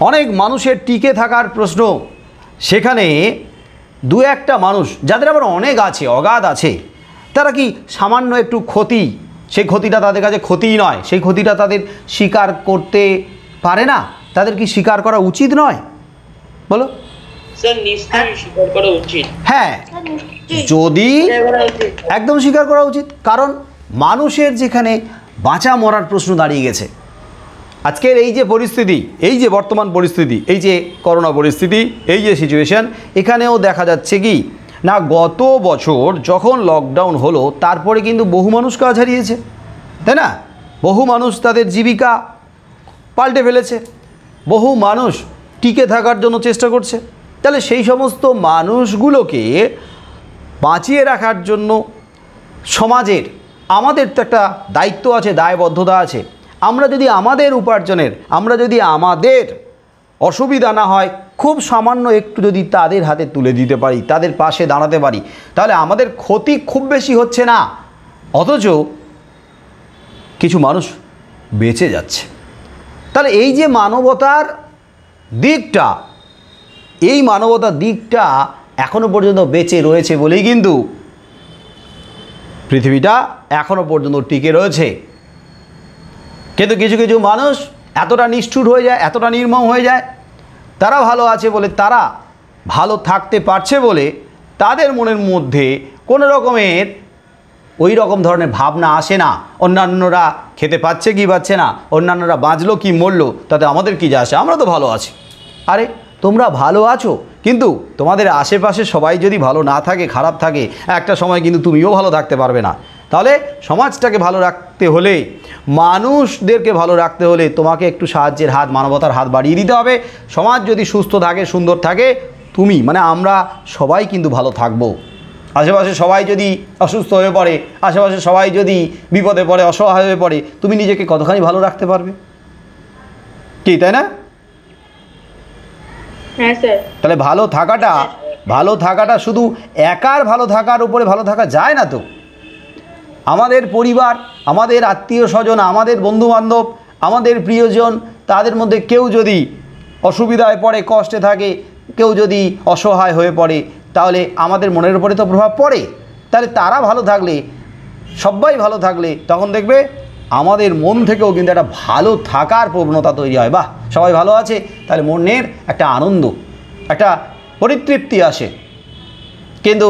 S1: অনেক মানুষের টিকে থাকার প্রশ্ন, সেখানে দু একটা মানুষ যাদের আবার অনেক আছে, অগাধ আছে, তারা কি সামান্য একটু ক্ষতি, সেই ক্ষতিটা তাদের কাছে ক্ষতিই নয়, সেই ক্ষতিটা তাদের স্বীকার করতে পারে না? তাদের কি স্বীকার করা উচিত নয়? বলো
S3: স্যার। নিশ্চয়ই স্বীকার করা উচিত।
S1: হ্যাঁ, যদি একদম স্বীকার করা উচিত, কারণ মানুষের যেখানে বাঁচা মরার প্রশ্ন দাঁড়িয়ে গেছে। আজকের এই যে পরিস্থিতি, এই যে বর্তমান পরিস্থিতি, এই যে করোনা পরিস্থিতি, এই যে সিচুয়েশন, এখানেও দেখা যাচ্ছে কি না, গত বছর যখন লকডাউন হলো তারপরে কিন্তু বহু মানুষ কাজ হারিয়েছে, তাই না? বহু মানুষ তাদের জীবিকা পাল্টে ফেলেছে, বহু মানুষ টিকে থাকার জন্য চেষ্টা করছে। তাহলে সেই সমস্ত মানুষগুলোকে বাঁচিয়ে রাখার জন্য সমাজের আমাদের তো একটা দায়িত্ব আছে, দায়বদ্ধতা আছে। আমরা যদি আমাদের উপার্জনের, আমরা যদি আমাদের অসুবিধা না হয় খুব সামান্য একটু যদি তাদের হাতে তুলে দিতে পারি, তাদের পাশে দাঁড়াতে পারি, তাহলে আমাদের ক্ষতি খুব বেশি হচ্ছে না, অথচ কিছু মানুষ বেঁচে যাচ্ছে। তাহলে এই যে মানবতার দিকটা, এই মানবতার দিকটা এখনো পর্যন্ত বেঁচে রয়েছে বলেই কিন্তু পৃথিবীটা এখনো পর্যন্ত টিকে রয়েছে। কিন্তু কিছু কিছু মানুষ এতটা নিষ্ঠুর হয়ে যায়, এতটা নির্মম হয়ে যায়, তারা ভালো আছে বলে, তারা ভালো থাকতে পারছে বলে তাদের মনের মধ্যে কোনো রকমের ওই রকম ধরনের ভাবনা আসে না, অন্যান্যরা খেতে পাচ্ছে কি পাচ্ছে না, অন্যান্যরা বাঁচলো কি মরলো তাতে আমাদের কি যায় আসে, আমরা তো ভালো আছি। আরে তোমরা ভালো আছো, কিন্তু তোমাদের আশেপাশে সবাই যদি ভালো না থাকে, খারাপ থাকে, একটা সময় কিন্তু তুমিও ভালো থাকতে পারবে না। তাহলে সমাজটাকে ভালো রাখতে হলে, মানুষদেরকে ভালো রাখতে হলে তোমাকে একটু সাহায্যের হাত, মানবতার হাত বাড়িয়ে দিতে হবে। সমাজ যদি সুস্থ থাকে, সুন্দর থাকে, তুমি মানে আমরা সবাই কিন্তু ভালো থাকবো। আশেপাশে সবাই যদি অসুস্থ হয়ে পড়ে, আশেপাশে সবাই যদি বিপদে পড়ে, অসহায় হয়ে পড়ে, তুমি নিজেকে কতখানি ভালো রাখতে পারবে? কি, তাই না?
S2: হ্যাঁ স্যার।
S1: তাহলে ভালো থাকাটা শুধু একার ভালো থাকার উপরে ভালো থাকা যায় না তো। আমাদের পরিবার, আমাদের আত্মীয় স্বজন, আমাদের বন্ধুবান্ধব, আমাদের প্রিয়জন, তাদের মধ্যে কেউ যদি অসুবিধায় পড়ে, কষ্টে থাকে, কেউ যদি অসহায় হয়ে পড়ে, তাহলে আমাদের মনের উপরে তো প্রভাব পড়ে। তাহলে তারা ভালো থাকলে, সবাই ভালো থাকলে, তখন দেখবে আমাদের মন থেকেও কিন্তু একটা ভালো থাকার প্রবণতা তৈরি হয়। বাহ, সবাই ভালো আছে, তাহলে মনের একটা আনন্দ, একটা পরিতৃপ্তি আসে। কিন্তু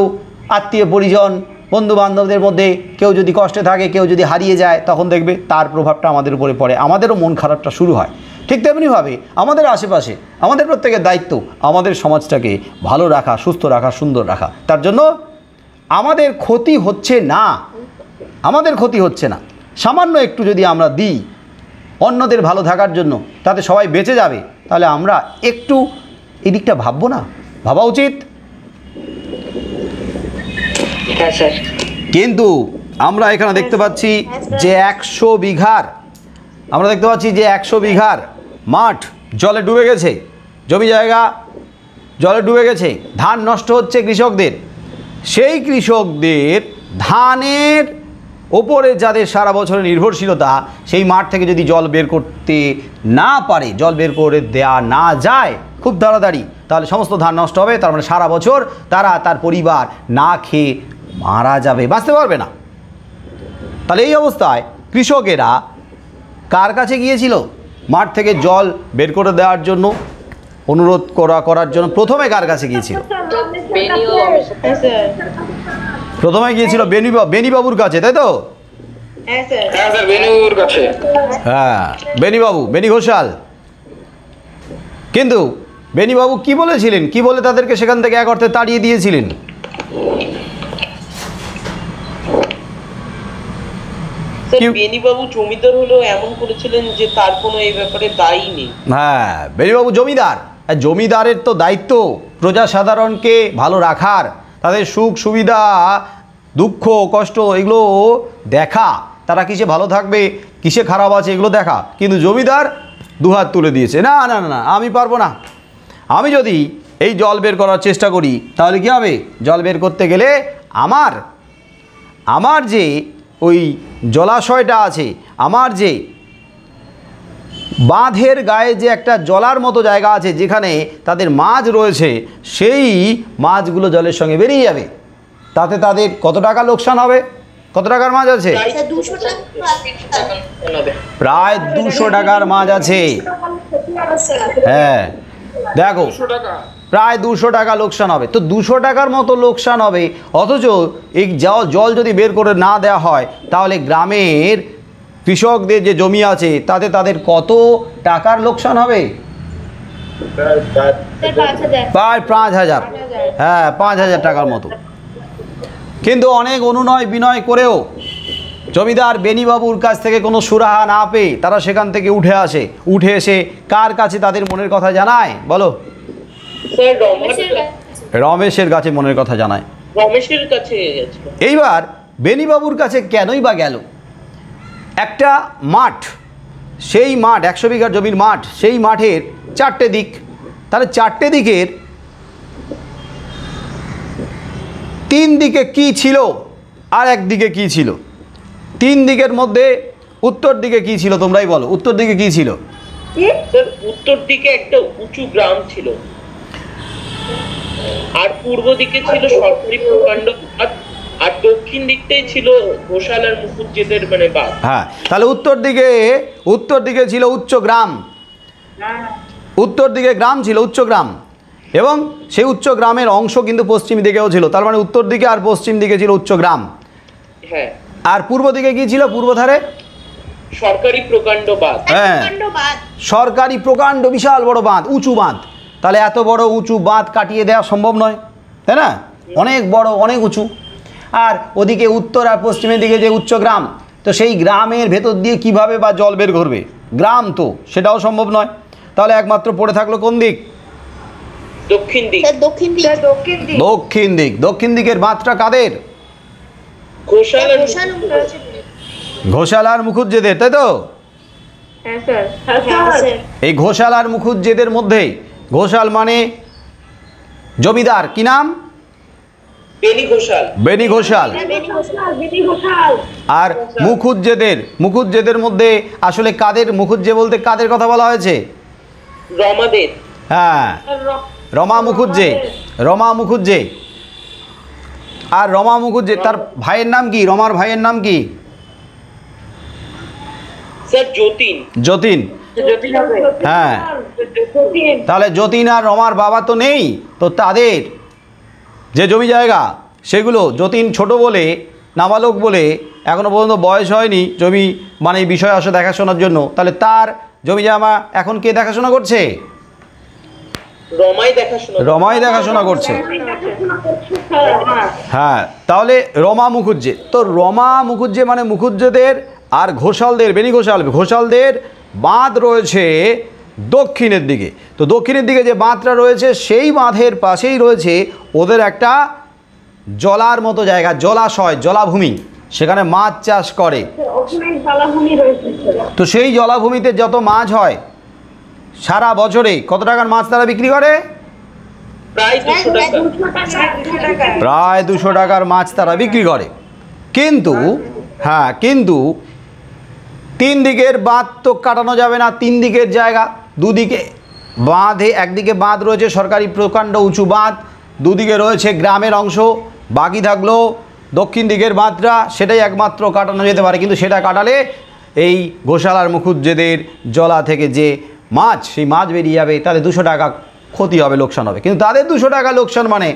S1: আত্মীয় পরিজন বন্ধু বান্ধবদের মধ্যে কেউ যদি কষ্টে থাকে, কেউ যদি হারিয়ে যায়, তখন দেখবে তার প্রভাবটা আমাদের উপরে পড়ে, আমাদেরও মন খারাপটা শুরু হয়। ঠিক তেমনিভাবে আমাদের আশেপাশে আমাদের প্রত্যেকের দায়িত্ব আমাদের সমাজটাকে ভালো রাখা, সুস্থ রাখা, সুন্দর রাখা। তার জন্য আমাদের ক্ষতি হচ্ছে না, আমাদের ক্ষতি হচ্ছে না, সামান্য একটু যদি আমরা দিই অন্যদের ভালো থাকার জন্য, তাতে সবাই বেঁচে যাবে, তাহলে আমরা একটু এদিকটা ভাববো না? ভাবা উচিত।
S3: হ্যাঁ স্যার।
S1: কিন্তু আমরা এখানে দেখতে পাচ্ছি যে 100 বিঘার, আমরা দেখতে পাচ্ছি যে 100 বিঘার মাঠ জলে ডুবে গেছে, জমি জায়গা জলে ডুবে গেছে, ধান নষ্ট হচ্ছে কৃষকদের। সেই কৃষকদের ধানের ওপরে যাদের সারা বছরের নির্ভরশীলতা, সেই মাঠ থেকে যদি জল বের করতে না পারে, জল বের করে দেয়া না যায় খুব তাড়াতাড়ি, তাহলে সমস্ত ধান নষ্ট হবে। তার মানে সারা বছর তার পরিবার না খেয়ে মারা যাবে, বাঁচতে পারবে না। তাহলে এই অবস্থায় কৃষকেরা কার কাছে গিয়েছিল মাঠ থেকে জল বের করে দেওয়ার জন্য, অনুরোধ করার জন্য? প্রথমে কার কাছে গিয়েছিল? প্রথমে গিয়েছিল বেনিবাবুর কাছে, তাই তো?
S2: হ্যাঁ স্যার।
S3: হ্যাঁ স্যার, বেনুর কাছে।
S1: হ্যাঁ, বেনিবাবু, বেনি ঘোষাল। কিন্তু বেনিবাবু কি বলেছিলেন, কি বলে তাদেরকে সেখান থেকে এক অর্থে তাড়িয়ে দিয়েছিলেন?
S3: স্যার, বেনিবাবু জমিদার হলেও এমন করেছিলেন যে তার কোনো এই ব্যাপারে দায়ী নেই।
S1: হ্যাঁ, বেনিবাবু জমিদার, আর জমিদারের তো দায়িত্ব প্রজা সাধারণকে ভালো রাখার, তাদের সুখ সুবিধা, দুঃখ কষ্ট এগুলো দেখা, তারা কিসে ভালো থাকবে, কিসে খারাপ আছে এগুলো দেখা। কিন্তু জমিদার দুহাত তুলে দিয়েছে, না না না, আমি পারবো না। আমি যদি এই জল বের করার চেষ্টা করি তাহলে কী হবে? জল বের করতে গেলে আমার যে ওই জলাশয়টা আছে, আমার যে বাঁধের গায়ে যে একটা জলার মতো জায়গা আছে যেখানে তাদের মাছ রয়েছে, সেই মাছগুলো জলের সঙ্গে বেরিয়ে যাবে। তাতে তাদের কত টাকা লোকসান হবে? কত টাকার মাছ আছে? প্রায় 200 টাকার মাছ আছে। হ্যাঁ দেখো, প্রায় 200 টাকা লোকসান হবে। তো 200 টাকার মতো লোকসান হবে, অথচ এই জল যদি বের করে না দেওয়া হয় তাহলে গ্রামের কৃষকদের যে জমি আছে তাতে তাদের কত টাকার লোকসান হবে? প্রায় 5000। হ্যাঁ, 5000 টাকার মতো। কিন্তু অনেক অনুনয় বিনয় করেও জমিদার বেনিবাবুর কাছ থেকে কোনো সুরাহা না পেয়ে তারা সেখান থেকে উঠে এসে কার কাছে তাদের মনের কথা জানায় বলো? রমেশের কাছে মনের কথা জানায়।
S3: রমেশের কাছে গেছিল।
S1: এইবার বেনিবাবুর কাছে কেনই বা গেল? একটা মাঠ, সেই মাঠ 100 বিঘার জমির মাঠ, সেই মাঠের 4টে দিক, তাহলে 4টে দিকের 3 দিকে কি ছিল আর একদিকে কি ছিল? 3 দিকের মধ্যে উত্তর দিকে কি ছিল তোমরাই বলো? উত্তর দিকে কি ছিল?
S3: স্যার, উত্তর দিকে একটা উঁচু গ্রাম ছিল, আর পূর্ব দিকে ছিল সরকারি প্রকাণ্ড বাঁধ, আর দক্ষিণ দিকটাই ছিল ঘোষাল আর মুখুজ্জেদের মানে বাঁধ।
S1: হ্যাঁ, তাহলে উত্তর দিকে ছিল উচ্চ গ্রাম, উত্তর দিকে গ্রাম ছিল, উচ্চ গ্রাম, এবং সেই উচ্চ গ্রামের অংশ কিন্তু পশ্চিম দিকেও ছিল। তার মানে উত্তর দিকে আর পশ্চিম দিকে ছিল উচ্চ গ্রাম।
S3: হ্যাঁ,
S1: আর পূর্ব দিকে কি ছিল? পূর্ব ধারে
S3: সরকারি প্রকাণ্ড বাঁধ।
S1: হ্যাঁ, সরকারি প্রকাণ্ড বিশাল বড় বাঁধ, উঁচু বাঁধ। তাহলে এত বড় উঁচু বাঁধ কাটিয়ে দেওয়া সম্ভব নয়, তাই না? অনেক বড়, অনেক উঁচু। আর ওদিকে উত্তর আর পশ্চিমের দিকে যে উচ্চ গ্রাম, তো সেই গ্রামের ভেতর দিয়ে কিভাবে বা জল বের করবে? গ্রাম তো, সেটাও সম্ভব নয়। তাহলে একমাত্র পড়ে থাকলো কোন দিক?
S3: দক্ষিণ দিক।
S1: দক্ষিণ দিকের বাঁধটা কাদের? ঘোষাল আর মুখুজ্জেদের, তাই তো? এই ঘোষাল আর মুখুজ্জেদের মধ্যে, ঘোষাল মানে জমিদার, কি নাম? বেনি ঘোষাল। আর মুখুজ্জেদের মধ্যে আসলে কাদের? মুখুজ্জে বলতে কাদের কথা বলা হয়েছে?
S3: রমাদের।
S1: হ্যাঁ, রমা মুখুজ্জে। আর রমা মুখুজ্জে, তার ভাইয়ের নাম কি? রমার ভাইয়ের নাম কি?
S3: স্যার,
S1: যতীন। হ্যাঁ, তাহলে যতীন আর রমার বাবা তো নেই, তো তাদের যে জমি জায়গা সেগুলো যতীন ছোট বলে, নাবালক বলে, এখনও পর্যন্ত বয়স হয়নি জমি মানে এই বিষয় আসে দেখাশোনার জন্য, তাহলে তার জমি জামা এখন কে দেখাশোনা করছে? রমাই দেখাশোনা করছে। হ্যাঁ, তাহলে রমা মুখুজ্জে, তো রমা মুখুজ্জে মানে মুখুজ্জেদের আর ঘোষালদের, বেনি ঘোষালদের বাঁধ রয়েছে দক্ষিণের দিকে। তো দক্ষিণের দিকে যে বাঁধটা রয়েছে সেই বাঁধের পাশেই রয়েছে ওদের একটা জলার মতো জায়গা, জলাশয়, জলাভূমি, সেখানে মাছ চাষ করে। তো সেই জলাভূমিতে যত মাছ হয় সারা বছরে কত টাকার মাছ তারা বিক্রি করে? প্রায় 200 টাকার মাছ তারা বিক্রি করে। কিন্তু হ্যাঁ, কিন্তু 3 দিকের বাঁধ তো কাটানো যাবে না, 3 দিকের জায়গা, দুদিকে বাঁধে, একদিকে বাঁধ রয়েছে সরকারি প্রকাণ্ড উঁচু বাঁধ, দুদিকে রয়েছে গ্রামের অংশ, বাকি থাকলো দক্ষিণ দিকের বাঁধটা, সেটাই একমাত্র কাটানো যেতে পারে। কিন্তু সেটা কাটালে এই ঘোষাল আর মুখুজ্জেদের জলা থেকে যে মাছ, সেই মাছ বেরিয়ে যাবে, তাহলে 200 টাকা ক্ষতি হবে, লোকসান হবে। কিন্তু তাদের 200 টাকা লোকসান মানে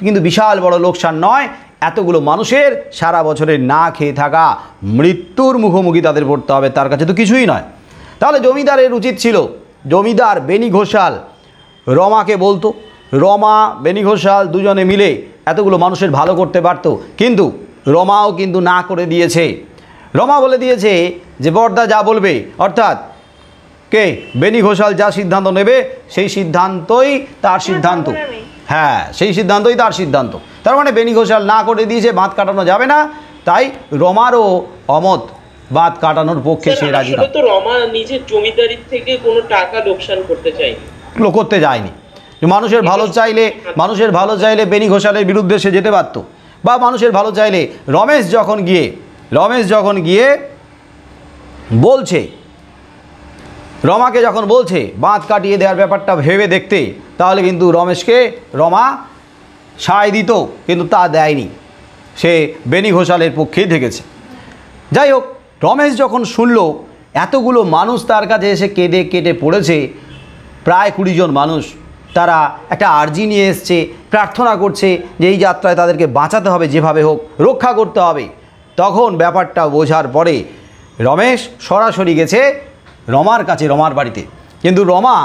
S1: কিন্তু বিশাল বড় লোকসান নয়, এতগুলো মানুষের সারা বছরের না খেয়ে থাকা, মৃত্যুর মুখোমুখি তাদের পড়তে হবে, তার কাছে তো কিছুই নয়। তাহলে জমিদারের উচিত ছিল, জমিদার বেনি ঘোষাল রমাকে বলতো, রমা বেনি ঘোষাল দুজনে মিলে এতগুলো মানুষের ভালো করতে পারত, কিন্তু রমাও কিন্তু না করে দিয়েছে। রমা বলে দিয়েছে যে বড়দা যা বলবে, অর্থাৎ কে, বেনি ঘোষাল যা সিদ্ধান্ত নেবে সেই সিদ্ধান্তই তার সিদ্ধান্ত। হ্যাঁ, সেই সিদ্ধান্তই তার সিদ্ধান্ত। তার মানে বেনি ঘোষাল না করে দিয়েছে, বাঁধ কাটানো যাবে না, তাই রমারও অমত, বাঁধ কাটানোর পক্ষে সে রাজি না।
S3: তো রমা নিজের জমিদারির থেকে কোনো টাকা লোকসান করতে চায়নি,
S1: করতে যায়নি। মানুষের ভালো চাইলে বেনি ঘোষালের বিরুদ্ধে সে যেতে পারত, বা মানুষের ভালো চাইলে রমেশ যখন গিয়ে বলছে, রমাকে যখন বলছে বাঁধ কাটিয়ে দেওয়ার ব্যাপারটা ভেবে দেখতে, তাহলে কিন্তু রমেশকে রমা সায় দিত, কিন্তু তা দেয়নি, সে বেনি ঘোষালের পক্ষেই থেকেছে। যাই হোক, রমেশ যখন শুনল এতগুলো মানুষ তার কাছে এসে কেঁদে কেটে পড়েছে, প্রায় 20 জন মানুষ, তারা একটা আর্জি নিয়ে এসছে, প্রার্থনা করছে যে এই যাত্রায় তাদেরকে বাঁচাতে হবে, যেভাবে হোক রক্ষা করতে হবে, তখন ব্যাপারটা বোঝার পরে রমেশ সরাসরি গেছে রমার কাছে, রমার বাড়িতে। কিন্তু রমা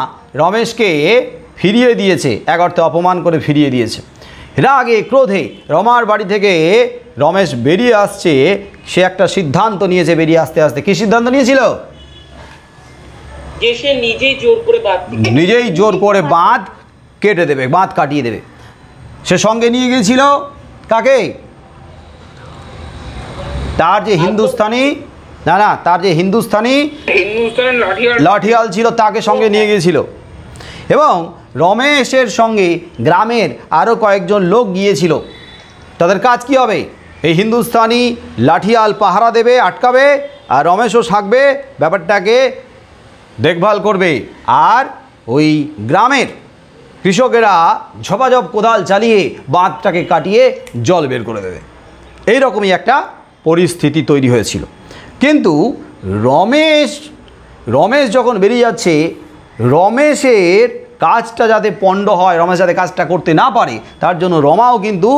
S1: রমেশকে ফিরিয়ে দিয়েছে, এক অর্থে অপমান করে ফিরিয়ে দিয়েছে। রাগে ক্রোধে রমার বাড়ি থেকে রমেশ বেরিয়ে আসছে, সে একটা সিদ্ধান্ত নিয়েছে বেরিয়ে আসতে আসতে। কী সিদ্ধান্ত নিয়েছিল?
S3: যে সে নিজেই জোর করে বাঁধ
S1: কেটে দেবে, বাঁধ কাটিয়ে দেবে। সে সঙ্গে নিয়ে গিয়েছিল কাকে? তার যে হিন্দুস্তানি লাঠিয়াল ছিল, তাকে সঙ্গে নিয়ে গিয়েছিল। এবং রমেশের সঙ্গে গ্রামের আরও কয়েকজন লোক গিয়েছিল। তাদের কাজ কি হবে? এই হিন্দুস্তানি লাঠিয়াল পাহারা দেবে, আটকাবে, আর রমেশও থাকবে, ব্যাপারটাকে দেখভাল করবে, আর ওই গ্রামের কৃষকেরা ঝপাঝপ কোদাল চালিয়ে বাঁধটাকে কাটিয়ে জল বের করে দেবে। এই রকমই একটা পরিস্থিতি তৈরি হয়েছিল। কিন্তু রমেশ যখন বেরিয়ে যাচ্ছে, রমেশের কাজটা যাতে পণ্ড হয়, রমেশ যাতে কাজটা করতে না পারে, তার জন্য রমাও কিন্তু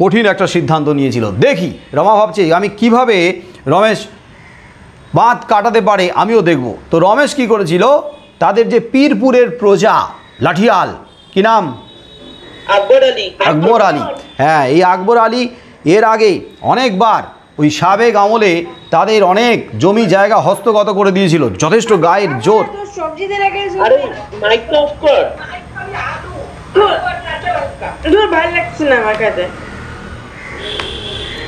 S1: কঠিন একটা সিদ্ধান্ত নিয়েছিল। দেখি, রমা ভাবছে আমি কিভাবে রমেশ বাঁধ কাটাতে পারে আমিও দেখব। তো রমেশ কি করেছিল, তাদের যে পীরপুরের প্রজা লাঠিয়াল, কি নাম? আকবর আলী। হ্যাঁ, এই আকবর আলী এর আগে অনেকবার ওই সাবেক আমলে তাদের অনেক জমি জায়গা হস্তগত করে দিয়েছিল, যথেষ্ট গায়ের জোর।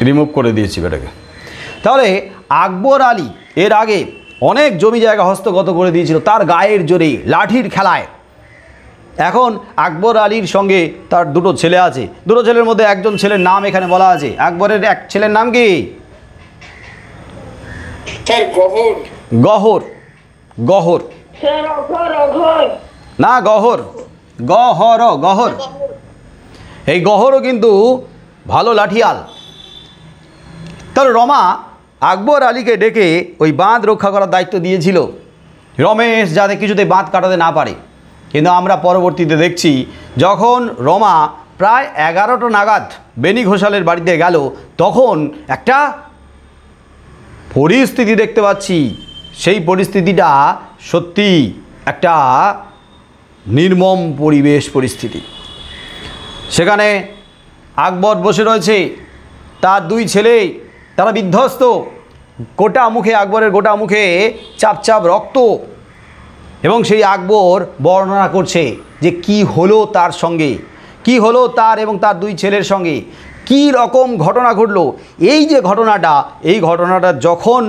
S1: রিমুভ করে দিয়েছি বেটাকে। তাহলে আকবর আলী এর আগে অনেক জমি জায়গা হস্তগত করে দিয়েছিল তার গায়ের জোরে, লাঠির খেলায়। এখন আকবর আলীর সঙ্গে তার 2টো ছেলে আছে। 2টো ছেলের মধ্যে একজন ছেলের নাম এখানে বলা আছে। আকবরের এক ছেলের নাম কি? গহর। না, গহর। এই গহরও কিন্তু ভালো লাঠিয়াল। তার রমা আকবর আলীকে ডেকে ওই বাঁধ রক্ষা করার দায়িত্ব দিয়েছিল, রমেশ যাতে কিছুতে বাঁধ কাটাতে না পারে। কিন্তু আমরা পরবর্তীতে দেখছি যখন রমা প্রায় 11টা নাগাদ বেনি ঘোষালের বাড়িতে গেল, তখন একটা পরিস্থিতি দেখতে পাচ্ছি। সেই পরিস্থিতিটা সত্যি একটা নির্মম পরিস্থিতি। সেখানে আকবর বসে রয়েছে, তার দুই ছেলে, তারা বিধ্বস্ত, গোটা মুখে, আকবরের গোটা মুখে চাপ চাপ রক্ত, এবং সেই আকবর বর্ণনা করছে যে কি হলো তার সঙ্গে, কি হলো তার এবং তার দুই ছেলের সঙ্গে, কি রকম ঘটনা ঘটলো। এই যে ঘটনাটা, এই ঘটনাটা যখন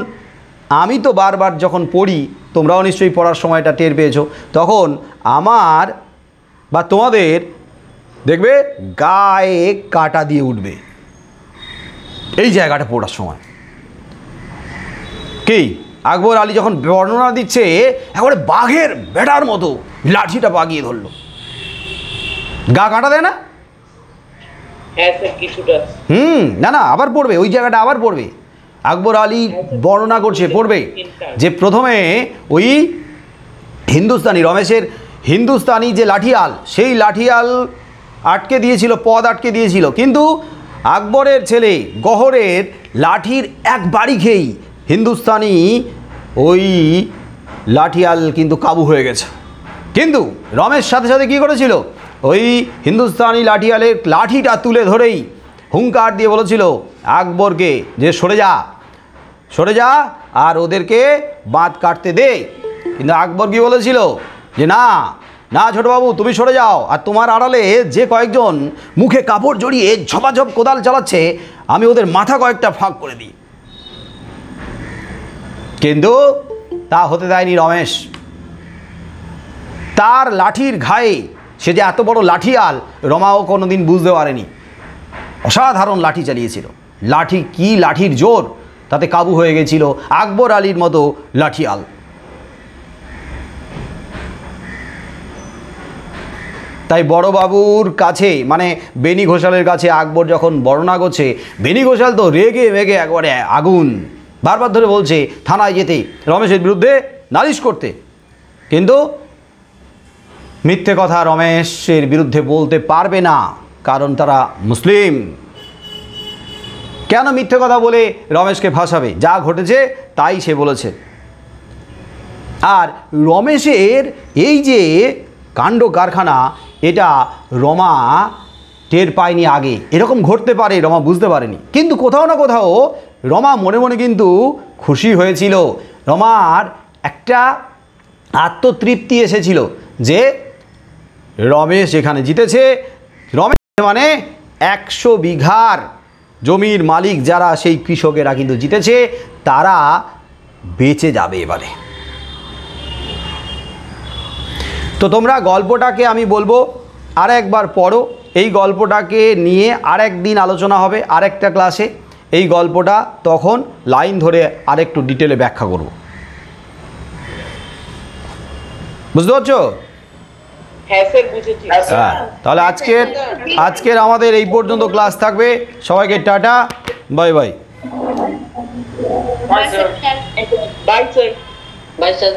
S1: আমি তো বারবার যখন পড়ি, তোমরাও নিশ্চয়ই পড়ার সময়টা টের পেয়েছো, তখন আমার বা তোমাদের দেখবে গায়ে কাটা দিয়ে উঠবে এই জায়গাটা পড়ার সময়। কি আকবর আলী যখন বর্ণনা দিচ্ছে, একবারে বাঘের বেড়ার মতো লাঠিটা বাগিয়ে ধরলো, গা কাটা দেয় না? না না, আবার পড়বে ওই জায়গাটা, আবার পড়বে। আকবর আলী বর্ণনা করছে, পড়বে যে প্রথমে ওই হিন্দুস্তানি, রমেশের হিন্দুস্তানি যে লাঠিয়াল, সেই লাঠিয়াল আটকে দিয়েছিল, পদ আটকে দিয়েছিল, কিন্তু আকবরের ছেলে গহরের লাঠির এক বাড়ি খেয়েই হিন্দুস্তানি ওই লাঠিয়াল কিন্তু কাবু হয়ে গেছে। কিন্তু রমেশ সাথে সাথে কী করেছিল, ওই হিন্দুস্তানি লাঠিয়ালের লাঠিটা তুলে ধরেই হুঙ্কার দিয়ে বলেছিল আকবরকে যে সরে যা, সরে যা, আর ওদেরকে বাঁধ কাটতে দে। কিন্তু আকবর কি বলেছিল যে না না ছোটবাবু, তুমি সরে যাও, আর তোমার আড়ালে যে কয়েকজন মুখে কাপড় জড়িয়ে ঝপাঝপ কোদাল চালাচ্ছে, আমি ওদের মাথা কয়েকটা ফাঁক করে দিই। কিন্তু তা হতে দেয়নি রমেশ। তার লাঠির ঘায়ে, সে যে এত বড় লাঠিয়াল রমাও কোনো দিন বুঝতে পারেনি। অসাধারণ লাঠি চালিয়েছিল, লাঠি কি লাঠির জোর, তাতে কাবু হয়ে গেছিল আকবর আলীর মতো লাঠিয়াল। তাই বড়বাবুর কাছে, মানে বেনি ঘোষালের কাছে আকবর যখন বর্ণনা করছে, বেনি ঘোষাল তো রেগে মেগে একবারে আগুন, বারবার ধরে বলছে থানায় যেতে, রমেশের বিরুদ্ধে নালিশ করতে। কিন্তু মিথ্যে কথা রমেশের বিরুদ্ধে বলতে পারবে না, কারণ তারা মুসলিম। কেন মিথ্যে কথা বলে রমেশকে ফাঁসাবে? যা ঘটেছে তাই সে বলেছে। আর রমেশের এই যে কাণ্ড কারখানা, এটা রমা টের পায়নি আগে, এরকম ঘটতে পারে রমা বুঝতে পারেনি। কিন্তু কোথাও না কোথাও রমা মনে মনে কিন্তু খুশি হয়েছিল। রমার একটা আত্মতৃপ্তি এসেছিল যে রমেশ এখানে জিতেছে। রমেশ মানে 100 বিঘার জমির মালিক যারা, সেই কৃষকেরা কিন্তু জিতেছে, তারা বেঁচে যাবে এবারে। তো তোমরা গল্পটাকে আমি বলবো আর একবার পড়ো, এই গল্পটাকে নিয়ে আরেক দিন আলোচনা হবে আরেকটা ক্লাসে। এই গল্পটা তখন লাইন ধরে আরেকটু ডিটেলে ব্যাখ্যা করব। বুঝতে পারছো?
S3: হ্যাঁ স্যার, বুঝেছি।
S1: হ্যাঁ, তাহলে আজকের আমাদের এই পর্যন্ত ক্লাস থাকবে। সবাইকে tata, bye bye.
S3: Bye sir. Bye sir.